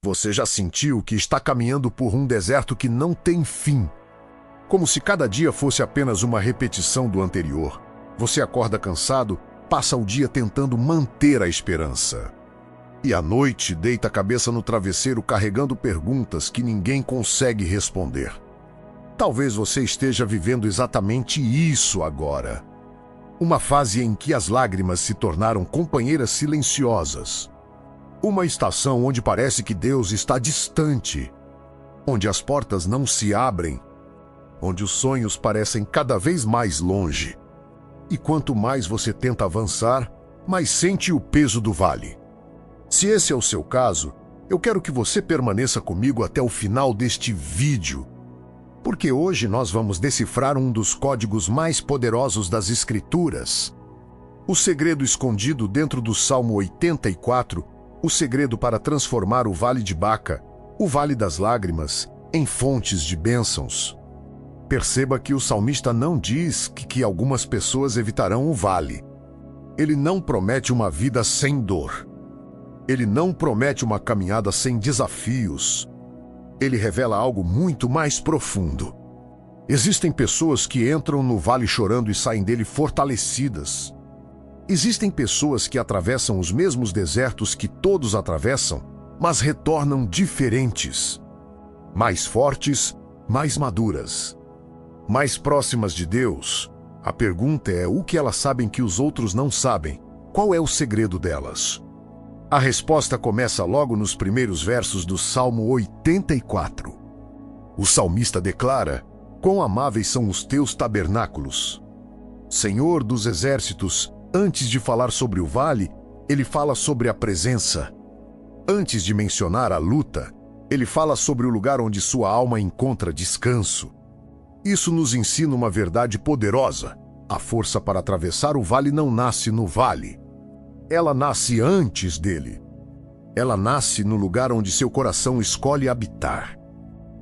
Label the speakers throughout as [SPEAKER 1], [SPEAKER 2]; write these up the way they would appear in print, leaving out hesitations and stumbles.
[SPEAKER 1] Você já sentiu que está caminhando por um deserto que não tem fim? Como se cada dia fosse apenas uma repetição do anterior. Você acorda cansado, passa o dia tentando manter a esperança. E à noite deita a cabeça no travesseiro carregando perguntas que ninguém consegue responder. Talvez você esteja vivendo exatamente isso agora. Uma fase em que as lágrimas se tornaram companheiras silenciosas. Uma estação onde parece que Deus está distante. Onde as portas não se abrem. Onde os sonhos parecem cada vez mais longe. E quanto mais você tenta avançar, mais sente o peso do vale. Se esse é o seu caso, eu quero que você permaneça comigo até o final deste vídeo. Porque hoje nós vamos decifrar um dos códigos mais poderosos das Escrituras. O segredo escondido dentro do Salmo 84, o segredo para transformar o Vale de Baca, o Vale das Lágrimas, em fontes de bênçãos. Perceba que o salmista não diz que algumas pessoas evitarão o vale. Ele não promete uma vida sem dor. Ele não promete uma caminhada sem desafios. Ele revela algo muito mais profundo. Existem pessoas que entram no vale chorando e saem dele fortalecidas. Existem pessoas que atravessam os mesmos desertos que todos atravessam, mas retornam diferentes. Mais fortes, mais maduras. Mais próximas de Deus. A pergunta é o que elas sabem que os outros não sabem. Qual é o segredo delas? A resposta começa logo nos primeiros versos do Salmo 84. O salmista declara: "Quão amáveis são os teus tabernáculos." Senhor dos exércitos, antes de falar sobre o vale, ele fala sobre a presença. Antes de mencionar a luta, ele fala sobre o lugar onde sua alma encontra descanso. Isso nos ensina uma verdade poderosa. A força para atravessar o vale não nasce no vale. Ela nasce antes dele. Ela nasce no lugar onde seu coração escolhe habitar.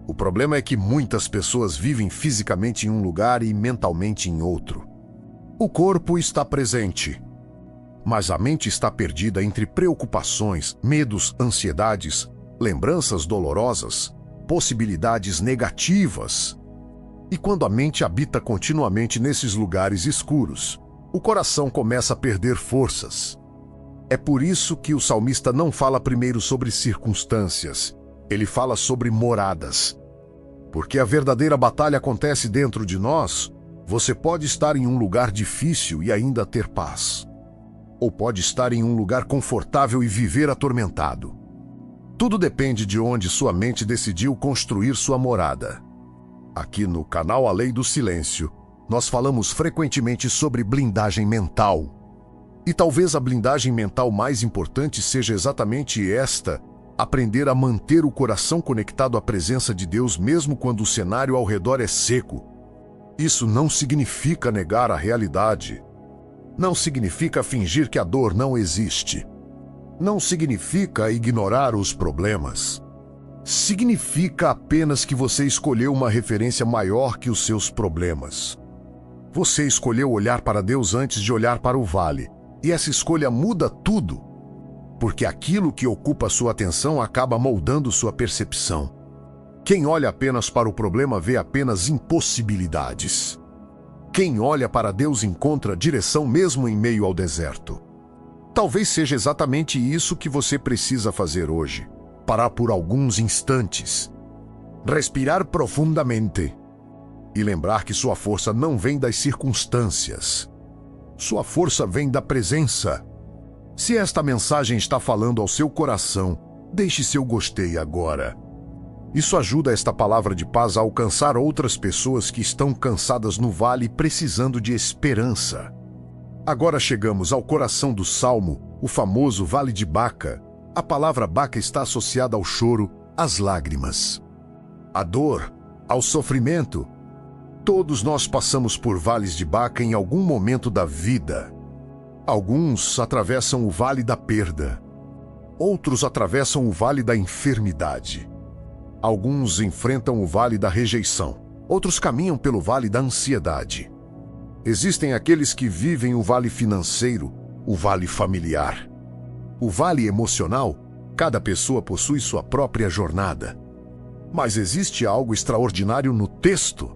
[SPEAKER 1] O problema é que muitas pessoas vivem fisicamente em um lugar e mentalmente em outro. O corpo está presente, mas a mente está perdida entre preocupações, medos, ansiedades, lembranças dolorosas, possibilidades negativas. E quando a mente habita continuamente nesses lugares escuros, o coração começa a perder forças. É por isso que o salmista não fala primeiro sobre circunstâncias, ele fala sobre moradas. Porque a verdadeira batalha acontece dentro de nós. Você pode estar em um lugar difícil e ainda ter paz. Ou pode estar em um lugar confortável e viver atormentado. Tudo depende de onde sua mente decidiu construir sua morada. Aqui no canal A Lei do Silêncio, nós falamos frequentemente sobre blindagem mental. E talvez a blindagem mental mais importante seja exatamente esta: aprender a manter o coração conectado à presença de Deus mesmo quando o cenário ao redor é seco. Isso não significa negar a realidade. Não significa fingir que a dor não existe. Não significa ignorar os problemas. Significa apenas que você escolheu uma referência maior que os seus problemas. Você escolheu olhar para Deus antes de olhar para o vale. E essa escolha muda tudo. Porque aquilo que ocupa sua atenção acaba moldando sua percepção. Quem olha apenas para o problema vê apenas impossibilidades. Quem olha para Deus encontra direção mesmo em meio ao deserto. Talvez seja exatamente isso que você precisa fazer hoje. Parar por alguns instantes. Respirar profundamente. E lembrar que sua força não vem das circunstâncias. Sua força vem da presença. Se esta mensagem está falando ao seu coração, deixe seu gostei agora. Isso ajuda esta palavra de paz a alcançar outras pessoas que estão cansadas no vale e precisando de esperança. Agora chegamos ao coração do Salmo, o famoso Vale de Baca. A palavra Baca está associada ao choro, às lágrimas, à dor, ao sofrimento. Todos nós passamos por vales de Baca em algum momento da vida. Alguns atravessam o vale da perda. Outros atravessam o vale da enfermidade. Alguns enfrentam o vale da rejeição. Outros caminham pelo vale da ansiedade. Existem aqueles que vivem o vale financeiro, o vale familiar. O vale emocional, Cada pessoa possui sua própria jornada. Mas existe algo extraordinário no texto.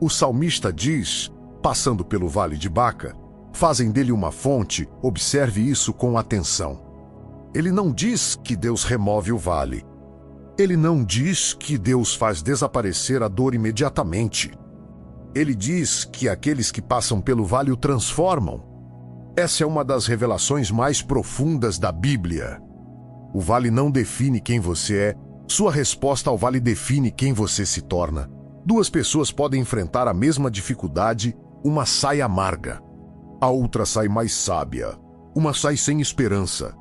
[SPEAKER 1] O salmista diz, passando pelo vale de Baca, fazem dele uma fonte, observe isso com atenção. Ele não diz que Deus remove o vale. Ele não diz que Deus faz desaparecer a dor imediatamente. Ele diz que aqueles que passam pelo vale o transformam. Essa é uma das revelações mais profundas da Bíblia. O vale não define quem você é, sua resposta ao vale define quem você se torna. Duas pessoas podem enfrentar a mesma dificuldade, uma sai amarga. A outra sai mais sábia. Uma sai sem esperança.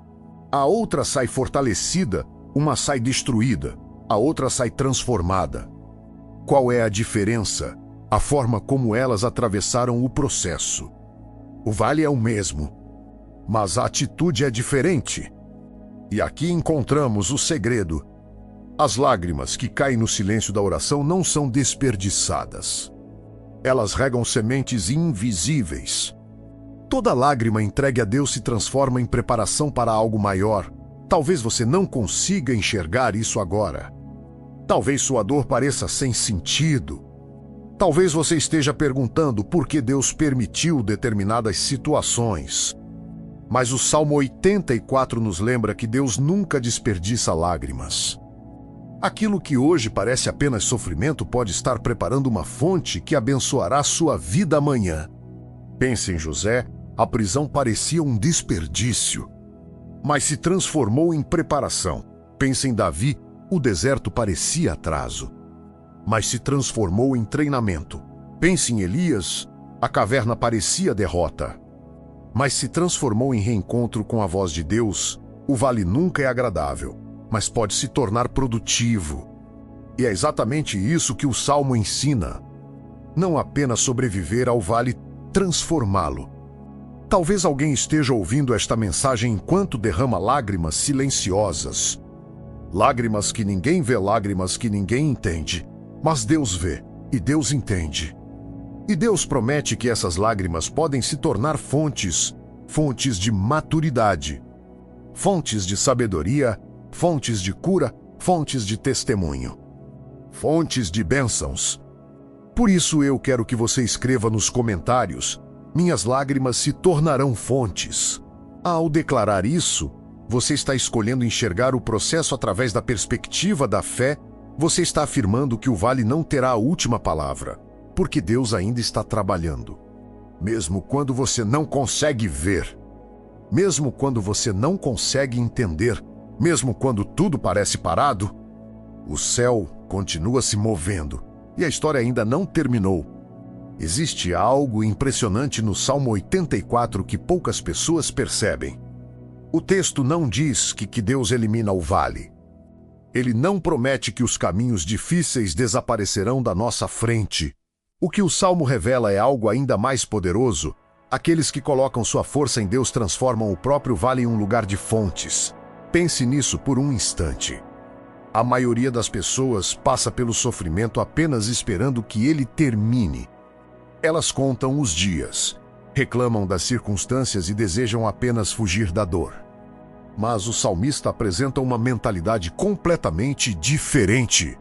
[SPEAKER 1] A outra sai fortalecida, uma sai destruída. A outra sai transformada. Qual é a diferença? A forma como elas atravessaram o processo. O vale é o mesmo, mas a atitude é diferente. E aqui encontramos o segredo. As lágrimas que caem no silêncio da oração não são desperdiçadas. Elas regam sementes invisíveis. Toda lágrima entregue a Deus se transforma em preparação para algo maior. Talvez você não consiga enxergar isso agora. Talvez sua dor pareça sem sentido. Talvez você esteja perguntando por que Deus permitiu determinadas situações. Mas o Salmo 84 nos lembra que Deus nunca desperdiça lágrimas. Aquilo que hoje parece apenas sofrimento pode estar preparando uma fonte que abençoará sua vida amanhã. Pense em José, a prisão parecia um desperdício, mas se transformou em preparação. Pense em Davi, o deserto parecia atraso, mas se transformou em treinamento. Pense em Elias, a caverna parecia derrota, mas se transformou em reencontro com a voz de Deus. O vale nunca é agradável, mas pode se tornar produtivo. E é exatamente isso que o Salmo ensina. Não apenas sobreviver ao vale, transformá-lo. Talvez alguém esteja ouvindo esta mensagem enquanto derrama lágrimas silenciosas. Lágrimas que ninguém vê, lágrimas que ninguém entende. Mas Deus vê, e Deus entende. E Deus promete que essas lágrimas podem se tornar fontes de maturidade, fontes de sabedoria, fontes de cura, fontes de testemunho, fontes de bênçãos. Por isso eu quero que você escreva nos comentários: minhas lágrimas se tornarão fontes. Ao declarar isso, você está escolhendo enxergar o processo através da perspectiva da fé. Você está afirmando que o vale não terá a última palavra, porque Deus ainda está trabalhando. Mesmo quando você não consegue ver, mesmo quando você não consegue entender, mesmo quando tudo parece parado, o céu continua se movendo e a história ainda não terminou. Existe algo impressionante no Salmo 84 que poucas pessoas percebem. O texto não diz que Deus elimina o vale. Ele não promete que os caminhos difíceis desaparecerão da nossa frente. O que o Salmo revela é algo ainda mais poderoso. Aqueles que colocam sua força em Deus transformam o próprio vale em um lugar de fontes. Pense nisso por um instante. A maioria das pessoas passa pelo sofrimento apenas esperando que ele termine. Elas contam os dias, reclamam das circunstâncias e desejam apenas fugir da dor. Mas o salmista apresenta uma mentalidade completamente diferente.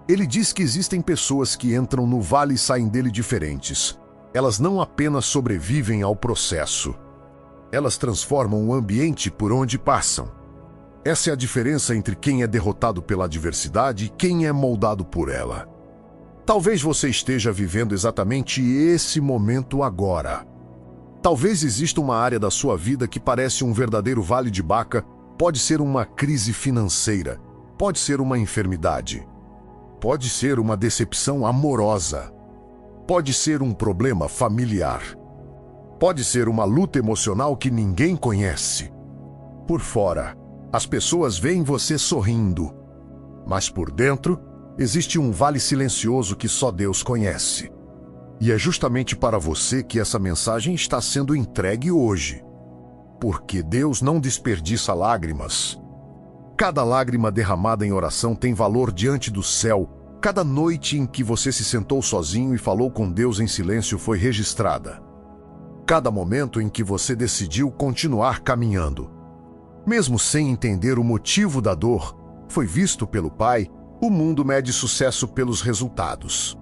[SPEAKER 1] Ele diz que existem pessoas que entram no vale e saem dele diferentes. Elas não apenas sobrevivem ao processo, elas transformam o ambiente por onde passam. Essa é a diferença entre quem é derrotado pela adversidade e quem é moldado por ela. Talvez você esteja vivendo exatamente esse momento agora. Talvez exista uma área da sua vida que parece um verdadeiro vale de Baca. Pode ser uma crise financeira, pode ser uma enfermidade, pode ser uma decepção amorosa, pode ser um problema familiar, pode ser uma luta emocional que ninguém conhece. Por fora, as pessoas veem você sorrindo, mas por dentro existe um vale silencioso que só Deus conhece. E é justamente para você que essa mensagem está sendo entregue hoje. Porque Deus não desperdiça lágrimas. Cada lágrima derramada em oração tem valor diante do céu. Cada noite em que você se sentou sozinho e falou com Deus em silêncio foi registrada. Cada momento em que você decidiu continuar caminhando. Mesmo sem entender o motivo da dor, foi visto pelo Pai, o mundo mede sucesso pelos resultados.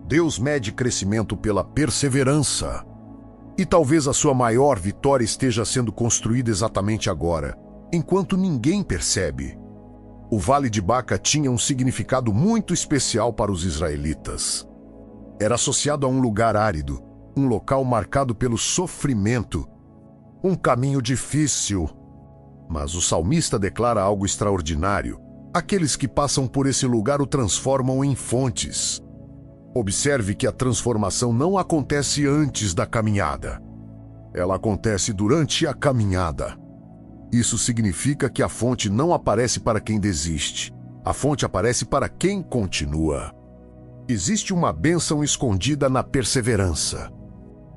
[SPEAKER 1] Deus mede crescimento pela perseverança. E talvez a sua maior vitória esteja sendo construída exatamente agora, enquanto ninguém percebe. O Vale de Baca tinha um significado muito especial para os israelitas. Era associado a um lugar árido, um local marcado pelo sofrimento, um caminho difícil. Mas o salmista declara algo extraordinário. Aqueles que passam por esse lugar o transformam em fontes. Observe que a transformação não acontece antes da caminhada. Ela acontece durante a caminhada. Isso significa que a fonte não aparece para quem desiste. A fonte aparece para quem continua. Existe uma bênção escondida na perseverança.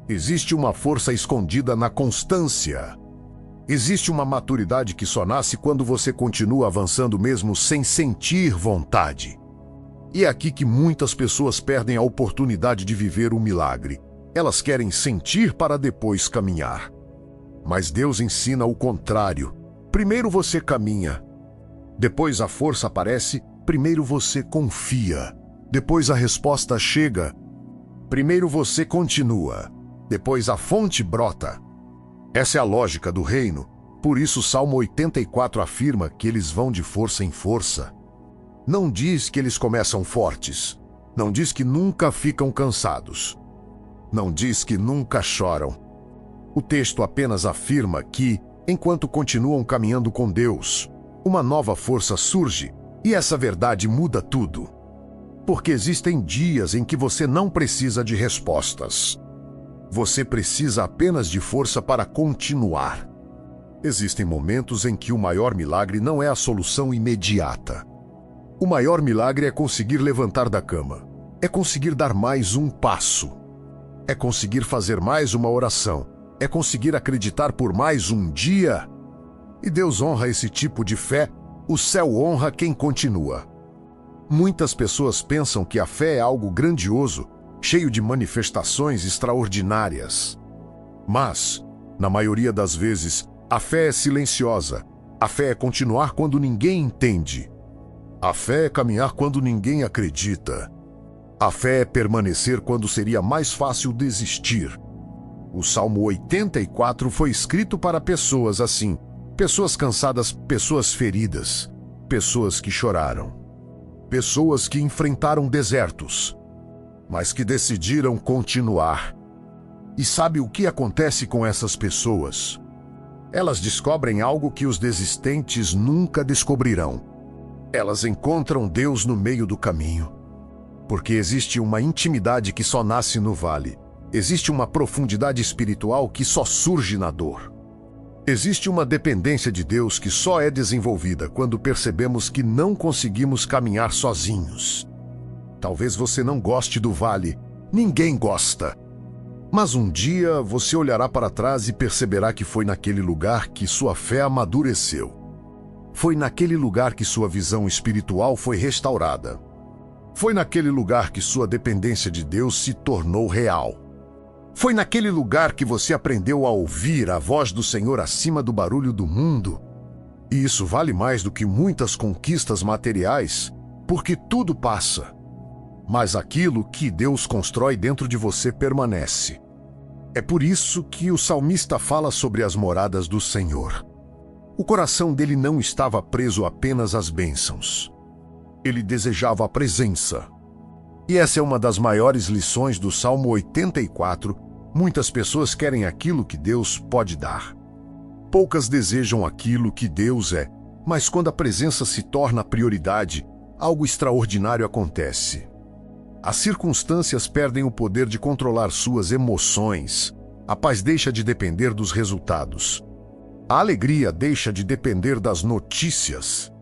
[SPEAKER 1] Existe uma força escondida na constância. Existe uma maturidade que só nasce quando você continua avançando mesmo sem sentir vontade. E é aqui que muitas pessoas perdem a oportunidade de viver o milagre. Elas querem sentir para depois caminhar. Mas Deus ensina o contrário. Primeiro você caminha. Depois a força aparece. Primeiro você confia. Depois a resposta chega. Primeiro você continua. Depois a fonte brota. Essa é a lógica do reino. Por isso o Salmo 84 afirma que eles vão de força em força. Não diz que eles começam fortes. Não diz que nunca ficam cansados. Não diz que nunca choram. O texto apenas afirma que, enquanto continuam caminhando com Deus, uma nova força surge, e essa verdade muda tudo. Porque existem dias em que você não precisa de respostas. Você precisa apenas de força para continuar. Existem momentos em que o maior milagre não é a solução imediata. O maior milagre é conseguir levantar da cama. É conseguir dar mais um passo. É conseguir fazer mais uma oração. É conseguir acreditar por mais um dia. E Deus honra esse tipo de fé. O céu honra quem continua. Muitas pessoas pensam que a fé é algo grandioso, cheio de manifestações extraordinárias. Mas, na maioria das vezes, a fé é silenciosa. A fé é continuar quando ninguém entende. A fé é caminhar quando ninguém acredita. A fé é permanecer quando seria mais fácil desistir. O Salmo 84 foi escrito para pessoas assim, pessoas cansadas, pessoas feridas, pessoas que choraram, pessoas que enfrentaram desertos, mas que decidiram continuar. E sabe o que acontece com essas pessoas? Elas descobrem algo que os desistentes nunca descobrirão. Elas encontram Deus no meio do caminho. Porque existe uma intimidade que só nasce no vale. Existe uma profundidade espiritual que só surge na dor. Existe uma dependência de Deus que só é desenvolvida quando percebemos que não conseguimos caminhar sozinhos. Talvez você não goste do vale. Ninguém gosta. Mas um dia você olhará para trás e perceberá que foi naquele lugar que sua fé amadureceu. Foi naquele lugar que sua visão espiritual foi restaurada. Foi naquele lugar que sua dependência de Deus se tornou real. Foi naquele lugar que você aprendeu a ouvir a voz do Senhor acima do barulho do mundo. E isso vale mais do que muitas conquistas materiais, porque tudo passa. Mas aquilo que Deus constrói dentro de você permanece. É por isso que o salmista fala sobre as moradas do Senhor. O coração dele não estava preso apenas às bênçãos. Ele desejava a presença. E essa é uma das maiores lições do Salmo 84. Muitas pessoas querem aquilo que Deus pode dar. Poucas desejam aquilo que Deus é, mas quando a presença se torna a prioridade, algo extraordinário acontece. As circunstâncias perdem o poder de controlar suas emoções. A paz deixa de depender dos resultados. A alegria deixa de depender das notícias.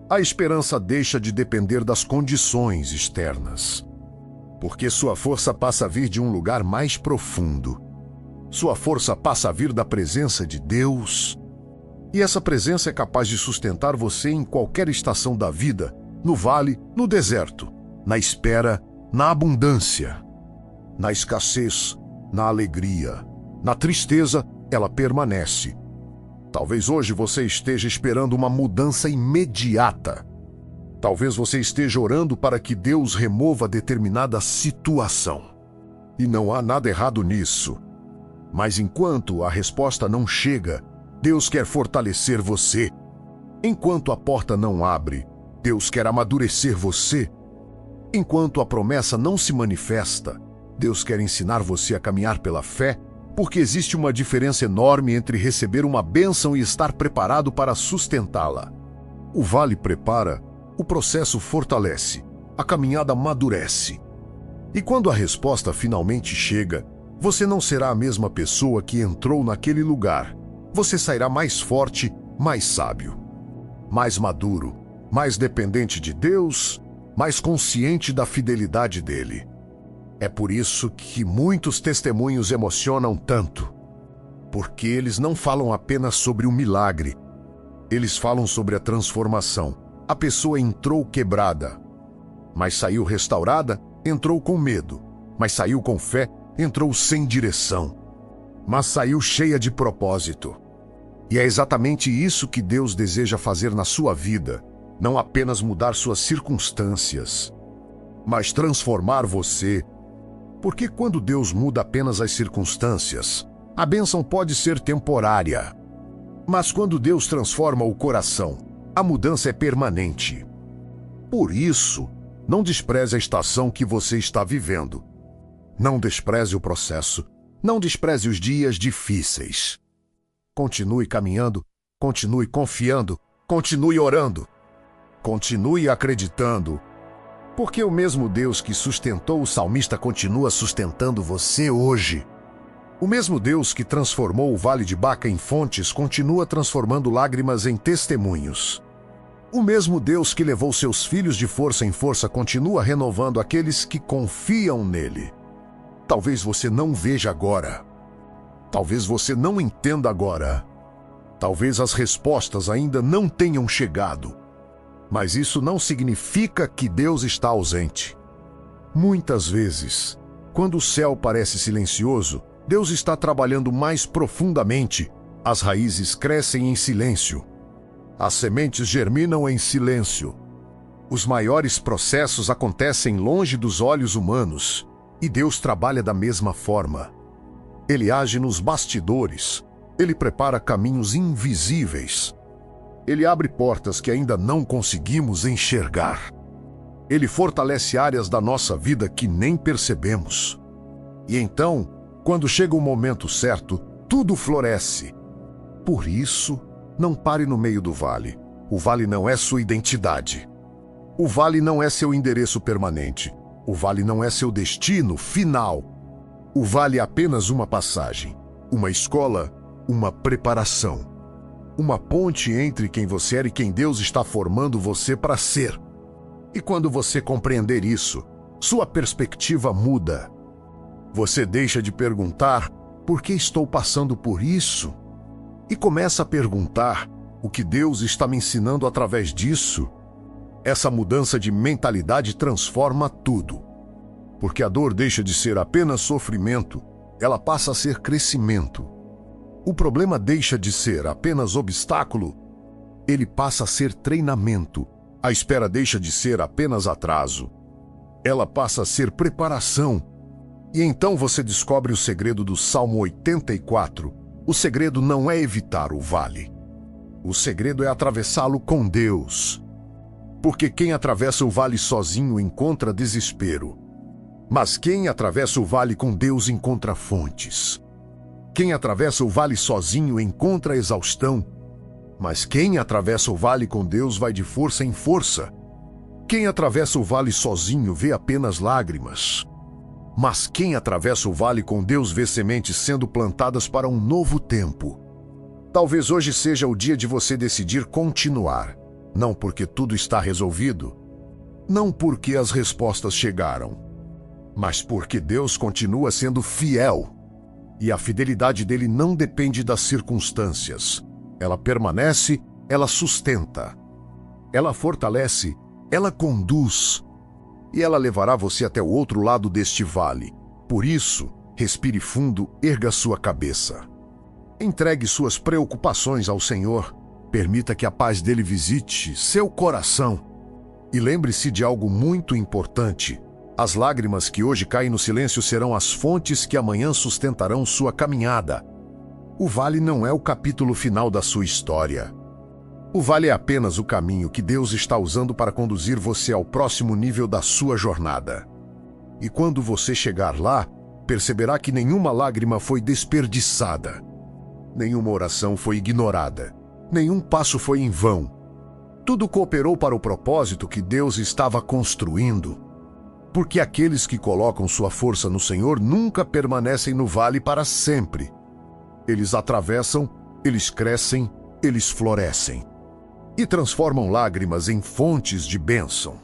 [SPEAKER 1] A esperança deixa de depender das condições externas. Porque sua força passa a vir de um lugar mais profundo. Sua força passa a vir da presença de Deus. E essa presença é capaz de sustentar você em qualquer estação da vida, no vale, no deserto, na espera, na abundância, na escassez, na alegria, na tristeza, ela permanece. Talvez hoje você esteja esperando uma mudança imediata. Talvez você esteja orando para que Deus remova determinada situação. E não há nada errado nisso. Mas enquanto a resposta não chega, Deus quer fortalecer você. Enquanto a porta não abre, Deus quer amadurecer você. Enquanto a promessa não se manifesta, Deus quer ensinar você a caminhar pela fé, porque existe uma diferença enorme entre receber uma bênção e estar preparado para sustentá-la. O vale prepara, o processo fortalece, a caminhada amadurece. E quando a resposta finalmente chega, você não será a mesma pessoa que entrou naquele lugar. Você sairá mais forte, mais sábio, mais maduro, mais dependente de Deus, mais consciente da fidelidade dele. É por isso que muitos testemunhos emocionam tanto, porque eles não falam apenas sobre o milagre, eles falam sobre a transformação. A pessoa entrou quebrada, mas saiu restaurada, entrou com medo, mas saiu com fé, entrou sem direção, mas saiu cheia de propósito. E é exatamente isso que Deus deseja fazer na sua vida, não apenas mudar suas circunstâncias, mas transformar você. Porque quando Deus muda apenas as circunstâncias, a bênção pode ser temporária. Mas quando Deus transforma o coração, a mudança é permanente. Por isso, não despreze a estação que você está vivendo. Não despreze o processo. Não despreze os dias difíceis. Continue caminhando, continue confiando, continue orando. Continue acreditando. Porque o mesmo Deus que sustentou o salmista continua sustentando você hoje. O mesmo Deus que transformou o vale de Baca em fontes continua transformando lágrimas em testemunhos. O mesmo Deus que levou seus filhos de força em força continua renovando aqueles que confiam nele. Talvez você não veja agora. Talvez você não entenda agora. Talvez as respostas ainda não tenham chegado. Mas isso não significa que Deus está ausente. Muitas vezes, quando o céu parece silencioso, Deus está trabalhando mais profundamente. As raízes crescem em silêncio. As sementes germinam em silêncio. Os maiores processos acontecem longe dos olhos humanos, e Deus trabalha da mesma forma. Ele age nos bastidores. Ele prepara caminhos invisíveis. Ele abre portas que ainda não conseguimos enxergar. Ele fortalece áreas da nossa vida que nem percebemos. E então, quando chega o momento certo, tudo floresce. Por isso, não pare no meio do vale. O vale não é sua identidade. O vale não é seu endereço permanente. O vale não é seu destino final. O vale é apenas uma passagem, uma escola, uma preparação. Uma ponte entre quem você era e quem Deus está formando você para ser. E quando você compreender isso, sua perspectiva muda. Você deixa de perguntar, por que estou passando por isso? E começa a perguntar, o que Deus está me ensinando através disso? Essa mudança de mentalidade transforma tudo. Porque a dor deixa de ser apenas sofrimento, ela passa a ser crescimento. O problema deixa de ser apenas obstáculo, ele passa a ser treinamento. A espera deixa de ser apenas atraso, ela passa a ser preparação. E então você descobre o segredo do Salmo 84. O segredo não é evitar o vale. O segredo é atravessá-lo com Deus. Porque quem atravessa o vale sozinho encontra desespero. Mas quem atravessa o vale com Deus encontra fontes. Quem atravessa o vale sozinho encontra exaustão. Mas quem atravessa o vale com Deus vai de força em força. Quem atravessa o vale sozinho vê apenas lágrimas. Mas quem atravessa o vale com Deus vê sementes sendo plantadas para um novo tempo. Talvez hoje seja o dia de você decidir continuar. Não porque tudo está resolvido. Não porque as respostas chegaram. Mas porque Deus continua sendo fiel. E a fidelidade dele não depende das circunstâncias. Ela permanece, ela sustenta. Ela fortalece, ela conduz. E ela levará você até o outro lado deste vale. Por isso, respire fundo, erga sua cabeça. Entregue suas preocupações ao Senhor. Permita que a paz dele visite seu coração. E lembre-se de algo muito importante. As lágrimas que hoje caem no silêncio serão as fontes que amanhã sustentarão sua caminhada. O vale não é o capítulo final da sua história. O vale é apenas o caminho que Deus está usando para conduzir você ao próximo nível da sua jornada. E quando você chegar lá, perceberá que nenhuma lágrima foi desperdiçada. Nenhuma oração foi ignorada. Nenhum passo foi em vão. Tudo cooperou para o propósito que Deus estava construindo. Porque aqueles que colocam sua força no Senhor nunca permanecem no vale para sempre. Eles atravessam, eles crescem, eles florescem. E transformam lágrimas em fontes de bênção.